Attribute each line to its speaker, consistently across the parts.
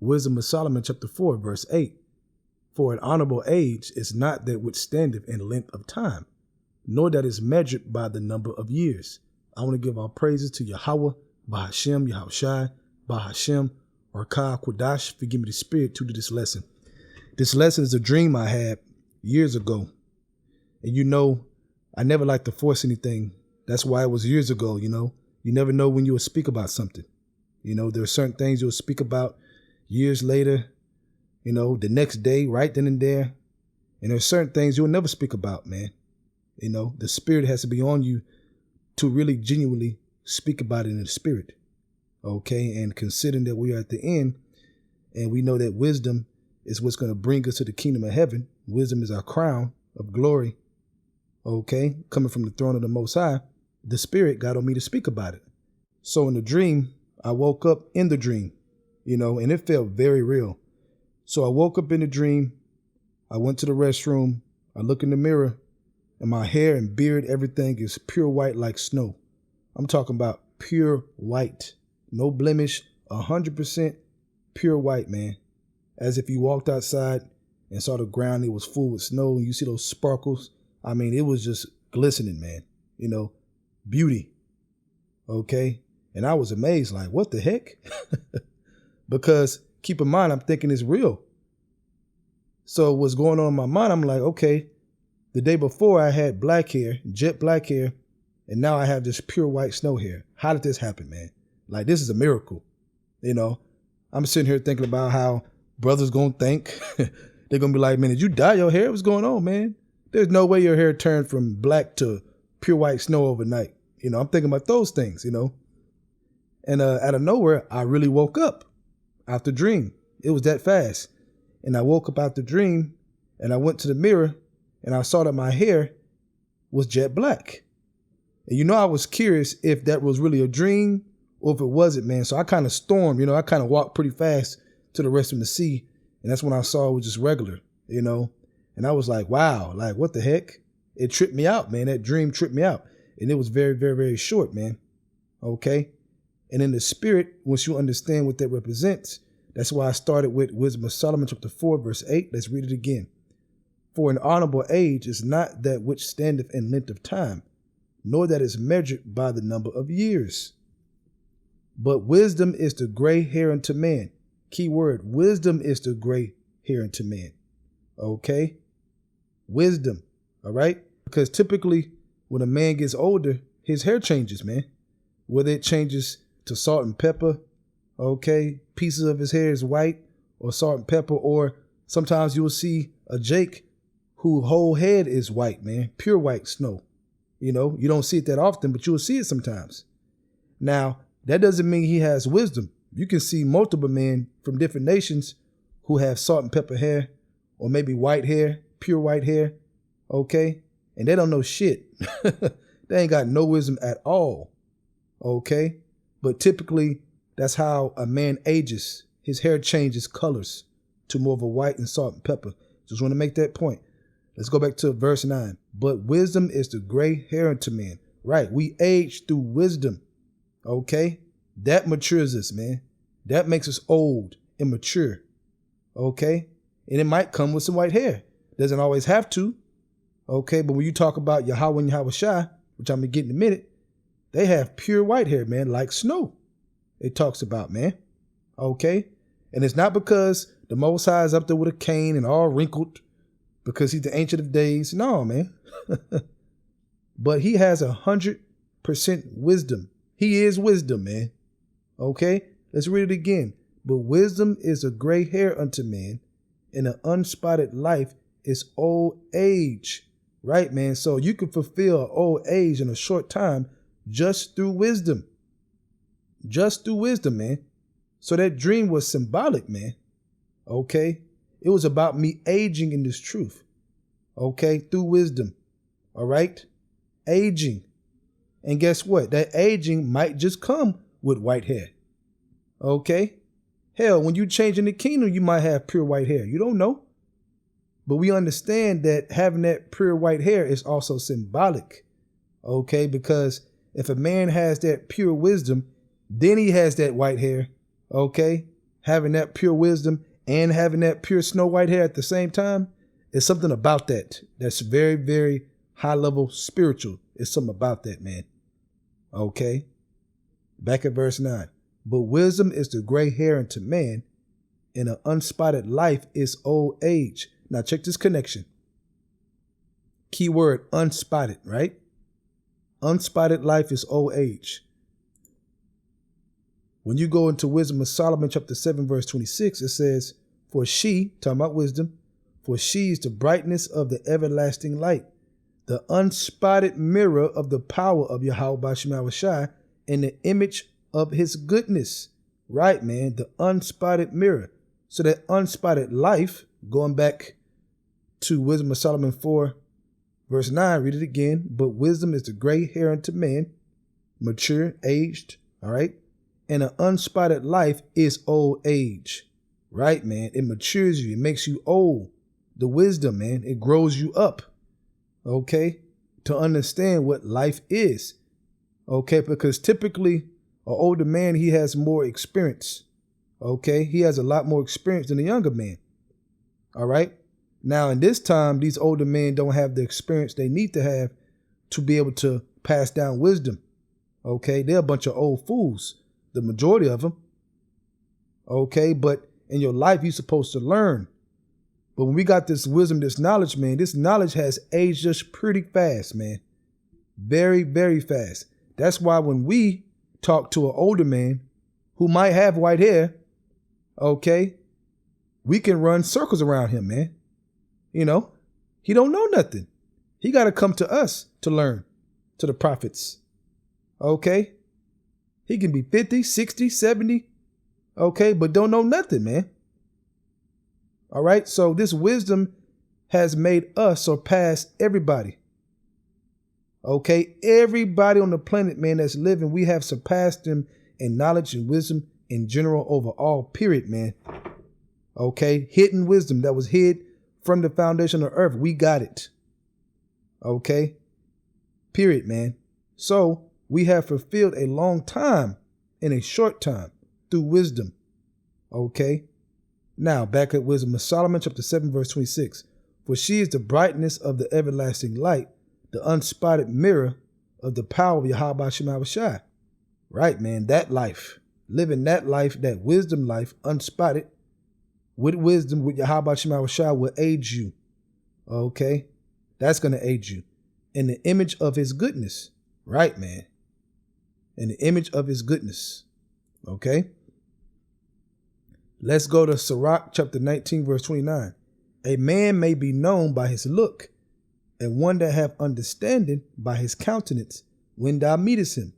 Speaker 1: Wisdom of Solomon chapter 4, verse 8. For an honorable age is not that which standeth in length of time, nor that is measured by the number of years. I want to give our praises to Yahweh, Bahashem, Yahushai, Bahashem, or Ka Quadash, forgive me the spirit, to do this lesson. This lesson is a dream I had years ago. And you know, I never like to force anything. That's why it was years ago, you know. You never know when you will speak about something. You know, there are certain things you'll speak about years later, you know, the next day, right then and there. And there are certain things you'll never speak about, man. You know, the spirit has to be on you to really genuinely speak about it in the spirit. Okay. And considering that we are at the end and we know that wisdom is what's going to bring us to the kingdom of heaven. Wisdom is our crown of glory. Okay. Coming from the throne of the Most High, the spirit got on me to speak about it. So in the dream, I woke up in the dream, you know, and it felt very real. So I woke up in the dream. I went to the restroom. I look in the mirror and my hair and beard, everything is pure white like snow. I'm talking about pure white, no blemish, 100% pure white, man. As if you walked outside and saw the ground, it was full with snow and you see those sparkles. I mean, it was just glistening, man, you know, beauty. Okay. And I was amazed, like, what the heck? Because keep in mind, I'm thinking it's real. So what's going on in my mind, I'm like, okay, the day before I had black hair, jet black hair, and now I have this pure white snow hair. How did this happen, man? Like, this is a miracle. You know, I'm sitting here thinking about how brothers gonna think. They're gonna be like, man, did you dye your hair? What's going on, man? There's no way your hair turned from black to pure white snow overnight. You know, I'm thinking about those things, you know. And out of nowhere, I really woke up out the dream. It was that fast. And I woke up out the dream and I went to the mirror and I saw that my hair was jet black. And you know, I was curious if that was really a dream or if it wasn't, man. So I kind of stormed, you know, I kind of walked pretty fast to the rest of the sea. And that's when I saw it was just regular, you know. And I was like, wow, like, what the heck? It tripped me out, man. That dream tripped me out. And it was very, very, very short, man. Okay. And in the spirit, once you understand what that represents, that's why I started with Wisdom of Solomon chapter 4, verse 8. Let's read it again. For an honorable age is not that which standeth in length of time, nor that is measured by the number of years. But wisdom is the gray hair unto man. Key word, wisdom is the gray hair unto man. Okay? Wisdom. All right? Because typically when a man gets older, his hair changes, man. Whether it changes to salt and pepper, okay, pieces of his hair is white or salt and pepper, or sometimes you will see a Jake whose whole head is white, man, pure white snow. You know, you don't see it that often, but you will see it sometimes. Now, that doesn't mean he has wisdom. You can see multiple men from different nations who have salt and pepper hair or maybe white hair, pure white hair, okay, and they don't know shit. They ain't got no wisdom at all, okay? But typically, that's how a man ages. His hair changes colors to more of a white and salt and pepper. Just want to make that point. Let's go back to verse 9. But wisdom is the gray hair unto man. Right. We age through wisdom. Okay. That matures us, man. That makes us old and mature. Okay. And it might come with some white hair. Doesn't always have to. Okay. But when you talk about Yahweh and Yahushai, which I'm going to get in a minute, they have pure white hair, man, like snow. It talks about, man. Okay. And it's not because the Most High is up there with a cane and all wrinkled because he's the Ancient of Days. No, man. But he has 100% wisdom. He is wisdom, man. Okay. Let's read it again. But wisdom is a gray hair unto man, and an unspotted life is old age. Right, man. So you can fulfill old age in a short time just through wisdom. Just through wisdom, man. So that dream was symbolic, man. Okay. It was about me aging in this truth. Okay. Through wisdom. All right. Aging. And guess what? That aging might just come with white hair. Okay. Hell, when you change in the kingdom, you might have pure white hair. You don't know. But we understand that having that pure white hair is also symbolic. Okay. Because if a man has that pure wisdom, then he has that white hair. Okay. having that pure wisdom and having that pure snow white hair at the same time, it's something about that that's very, very high level spiritual. It's something about that, man. Okay. Back at verse 9. But wisdom is the gray hair unto man, and an unspotted life is old age. Now check this connection. Key word, unspotted, right? Unspotted life is old age. When you go into Wisdom of Solomon, chapter 7, verse 26, it says, for she, talking about wisdom, for she is the brightness of the everlasting light, the unspotted mirror of the power of Yahweh Ba'ashem Yahushua, and the image of his goodness. Right, man, the unspotted mirror. So that unspotted life, going back to Wisdom of Solomon 4, verse 9, read it again. But wisdom is the gray hair unto man, mature, aged, all right? And an unspotted life is old age. Right, man? It matures you. It makes you old. The wisdom, man, it grows you up, okay, to understand what life is, okay? Because typically, an older man, he has more experience, okay? He has a lot more experience than a younger man, all right? Now, in this time, these older men don't have the experience they need to have to be able to pass down wisdom, okay? They're a bunch of old fools, the majority of them, okay? But in your life, you're supposed to learn. But when we got this wisdom, this knowledge, man, this knowledge has aged us pretty fast, man. Very, very fast. That's why when we talk to an older man who might have white hair, okay, we can run circles around him, man. You know, he don't know nothing. He got to come to us to learn, to the prophets, okay? He can be 50, 60, 70, okay, but don't know nothing, man. All right, so this wisdom has made us surpass everybody. Okay, everybody on the planet, man, that's living, we have surpassed them in knowledge and wisdom in general over all, period, man. Okay, hidden wisdom that was hid from the foundation of earth. We got it. Okay, period, man. So we have fulfilled a long time in a short time through wisdom. Okay. Now, back at Wisdom of Solomon, chapter 7, verse 26. For she is the brightness of the everlasting light, the unspotted mirror of the power of Yahweh Ba'ashem Yahushua. Right, man, that life. Living that life, that wisdom life, unspotted, with wisdom, with Yahweh Ba'ashem Yahushua will aid you. Okay? That's going to aid you. In the image of his goodness. Right, man. In the image of his goodness. Okay? Let's go to Sirach chapter 19, verse 29. A man may be known by his look, and one that have understanding by his countenance when thou meetest him.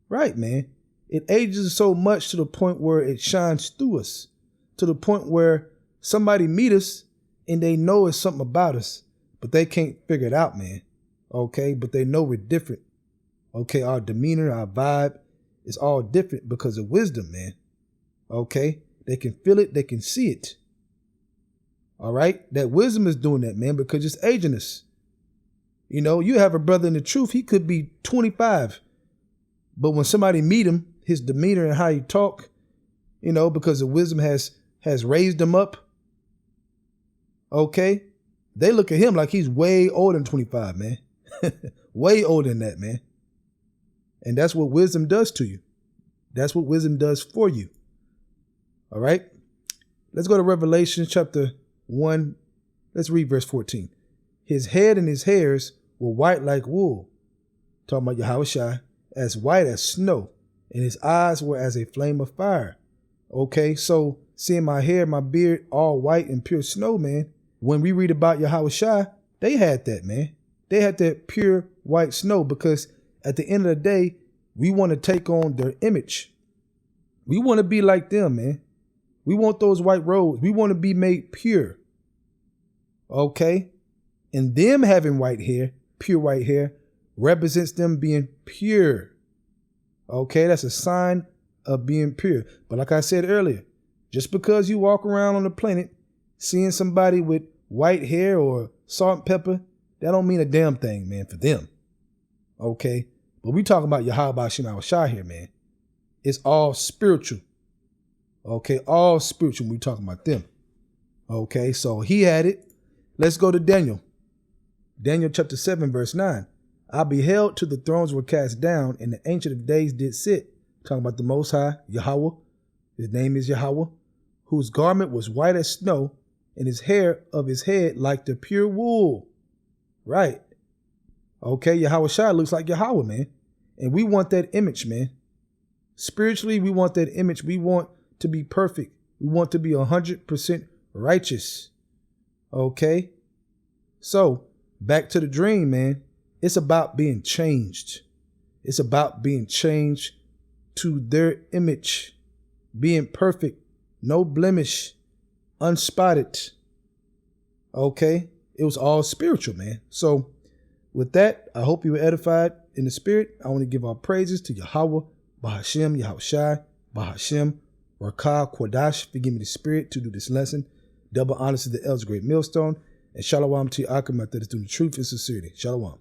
Speaker 1: Right, man. It ages so much to the point where it shines through us, to the point where somebody meet us and they know it's something about us, but they can't figure it out, man. Okay, but they know we're different. Okay, our demeanor, our vibe is all different because of wisdom, man. Okay. They can feel it. They can see it. All right. That wisdom is doing that, man, because it's aging us. You know, you have a brother in the truth. He could be 25. But when somebody meet him, his demeanor and how he talk, you know, because the wisdom has raised him up. OK, they look at him like he's way older than 25, man. Way older than that, man. And that's what wisdom does to you. That's what wisdom does for you. All right, let's go to Revelation chapter 1. Let's read verse 14. His head and his hairs were white like wool. Talking about Yahushua, as white as snow. And his eyes were as a flame of fire. Okay, so seeing my hair, my beard, all white and pure snow, man. When we read about Yahushua, they had that, man. They had that pure white snow because at the end of the day, we want to take on their image. We want to be like them, man. We want those white robes. We want to be made pure. Okay? And them having white hair, pure white hair, represents them being pure. Okay? That's a sign of being pure. But like I said earlier, just because you walk around on the planet seeing somebody with white hair or salt and pepper, that don't mean a damn thing, man, for them. Okay? But we talking about Yahweh Ba'ashem Yahushua here, man. It's all spiritual. Okay, all spiritual when we talking about them. Okay, so he had it. Let's go to Daniel. Daniel chapter 7, verse 9. I beheld till the thrones were cast down, and the Ancient of Days did sit. Talking about the Most High, Yahweh. His name is Yahweh, whose garment was white as snow, and his hair of his head like the pure wool. Right. Okay, Yahweh Shai looks like Yahweh, man. And we want that image, man. Spiritually, we want that image. We want to be perfect. We want to be 100% righteous. Okay? So, back to the dream, man. It's about being changed. It's about being changed to their image. Being perfect, no blemish, unspotted. Okay? It was all spiritual, man. So, with that, I hope you were edified in the spirit. I want to give our praises to Yahweh, Bahashem, Yahushai, Bahashem, Rakah, Quadash, forgive me the spirit to do this lesson. Double honors to the elders, great millstone. And shalom to Akim, that is doing the truth and sincerity. Shalom.